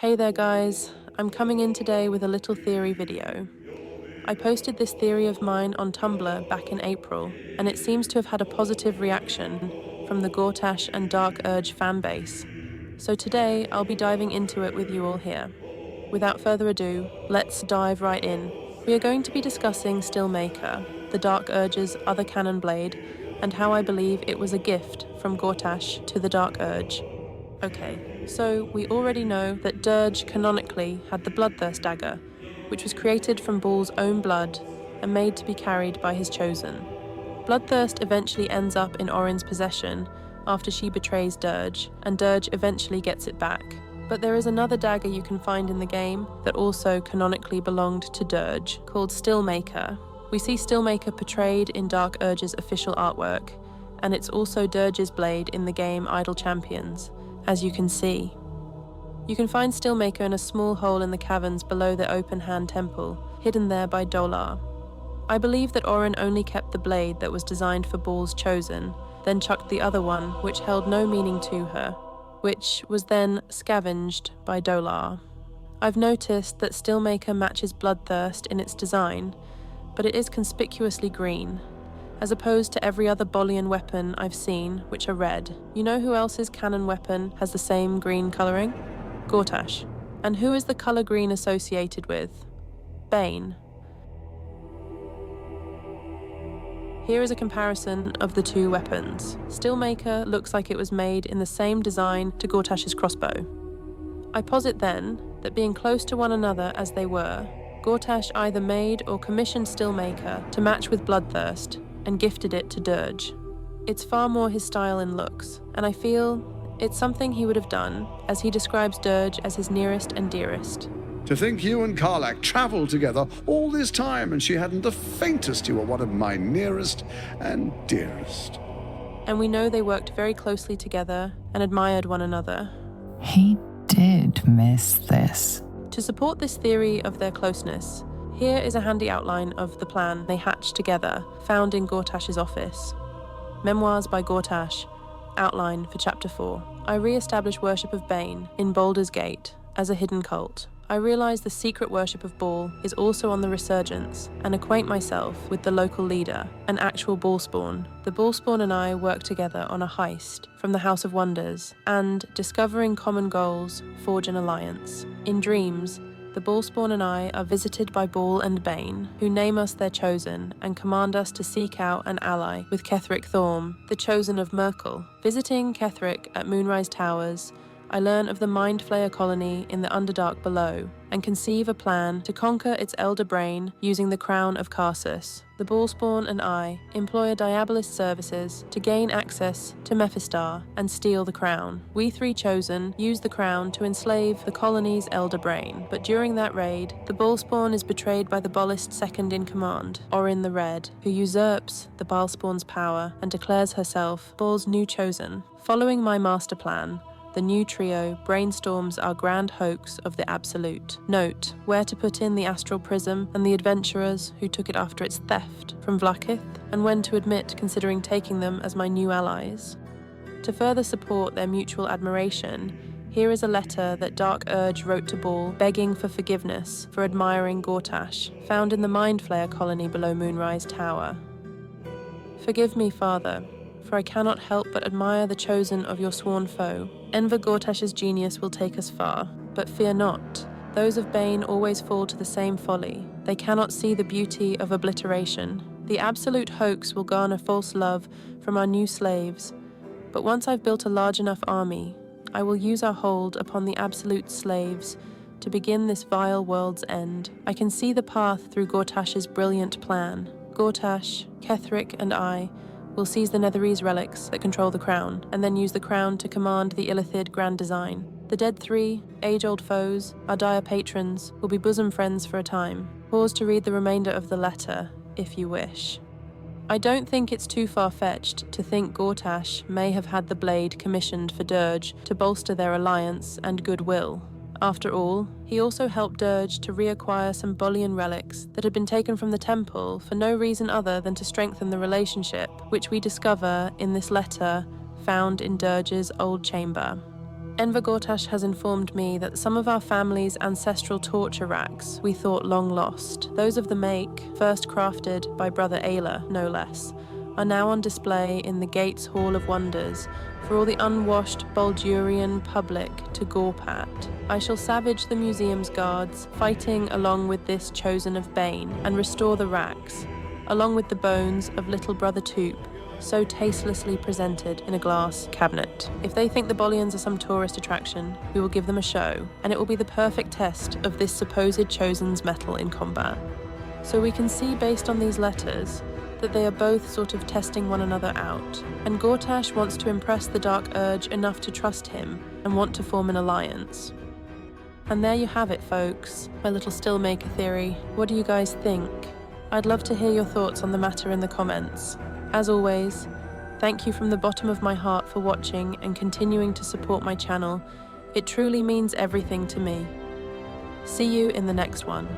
Hey there guys, I'm coming in today with a little theory video. I posted this theory of mine on Tumblr back in April, and it seems to have had a positive reaction from the Gortash and Dark Urge fanbase. So today I'll be diving into it with you all here. Without further ado, let's dive right in. We are going to be discussing Stillmaker, the Dark Urge's other cannon blade, and how I believe it was a gift from Gortash to the Dark Urge. Okay, so we already know that Durge canonically had the Bloodthirst dagger, which was created from Baal's own blood and made to be carried by his chosen. Bloodthirst eventually ends up in Orin's possession after she betrays Durge, and Durge eventually gets it back. But there is another dagger you can find in the game that also canonically belonged to Durge, called Stillmaker. We see Stillmaker portrayed in Dark Urge's official artwork, and it's also Durge's blade in the game Idle Champions, as you can see. You can find Stillmaker in a small hole in the caverns below the Open Hand Temple, hidden there by Dolar. I believe that Orin only kept the blade that was designed for Baal's chosen, then chucked the other one, which held no meaning to her, which was then scavenged by Dolar. I've noticed that Stillmaker matches Bloodthirst in its design, but it is conspicuously green, as opposed to every other Bolian weapon I've seen, which are red. You know who else's cannon weapon has the same green colouring? Gortash. And who is the colour green associated with? Bane. Here is a comparison of the two weapons. Stillmaker looks like it was made in the same design to Gortash's crossbow. I posit then that being close to one another as they were, Gortash either made or commissioned Stillmaker to match with Bloodthirst and gifted it to Durge. It's far more his style in looks, and I feel it's something he would have done, as he describes Durge as his nearest and dearest. To think you and Karlach travelled together all this time and she hadn't the faintest you were one of my nearest and dearest. And we know they worked very closely together and admired one another. He did miss this. To support this theory of their closeness, here is a handy outline of the plan they hatched together, found in Gortash's office. Memoirs by Gortash, outline for Chapter 4. I re-establish worship of Bane in Baldur's Gate as a hidden cult. I realise the secret worship of Baal is also on the resurgence, and acquaint myself with the local leader, an actual Baalspawn. The Baalspawn and I work together on a heist from the House of Wonders, and, discovering common goals, forge an alliance. In dreams, the Baalspawn and I are visited by Baal and Bane, who name us their chosen and command us to seek out an ally with Ketheric Thorm, the chosen of Merkel. Visiting Ketheric at Moonrise Towers, I learn of the Mind Flayer colony in the Underdark below, and conceive a plan to conquer its elder brain using the crown of Karsus. The Baalspawn and I employ a Diabolist services to gain access to Mephistar and steal the crown. We three chosen use the crown to enslave the colony's elder brain, but during that raid, the Baalspawn is betrayed by the Ballist second in command, Orin the Red, who usurps the Baalspawn's power and declares herself Baal's new chosen. Following my master plan, the new trio brainstorms our grand hoax of the Absolute. Note where to put in the astral prism and the adventurers who took it after its theft from Vlakith, and when to admit considering taking them as my new allies. To further support their mutual admiration, here is a letter that Dark Urge wrote to Baal begging for forgiveness for admiring Gortash, found in the Mind Flayer colony below Moonrise Tower. Forgive me, Father, for I cannot help but admire the chosen of your sworn foe. Enver Gortash's genius will take us far, but fear not. Those of Bane always fall to the same folly. They cannot see the beauty of obliteration. The absolute hoax will garner false love from our new slaves, but once I've built a large enough army, I will use our hold upon the absolute slaves to begin this vile world's end. I can see the path through Gortash's brilliant plan. Gortash, Ketheric, and I will seize the Netherese relics that control the crown, and then use the crown to command the Illithid Grand Design. The dead three, age-old foes, our dire patrons, will be bosom friends for a time. Pause to read the remainder of the letter, if you wish. I don't think it's too far-fetched to think Gortash may have had the blade commissioned for Durge to bolster their alliance and goodwill. After all, he also helped Durge to reacquire some Bolian relics that had been taken from the temple for no reason other than to strengthen the relationship, which we discover in this letter found in Durge's old chamber. Enver Gortash has informed me that some of our family's ancestral torture racks we thought long lost, those of the make, first crafted by Brother Ayla, no less, are now on display in the Gates Hall of Wonders for all the unwashed Baldurian public to gawp at. I shall savage the museum's guards, fighting along with this chosen of Bane, and restore the racks, along with the bones of little Brother Toop, so tastelessly presented in a glass cabinet. If they think the Bolians are some tourist attraction, we will give them a show, and it will be the perfect test of this supposed chosen's mettle in combat. So we can see based on these letters that they are both sort of testing one another out, and Gortash wants to impress the Dark Urge enough to trust him and want to form an alliance. And there you have it, folks, my little Stillmaker theory. What do you guys think? I'd love to hear your thoughts on the matter in the comments. As always, thank you from the bottom of my heart for watching and continuing to support my channel. It truly means everything to me. See you in the next one.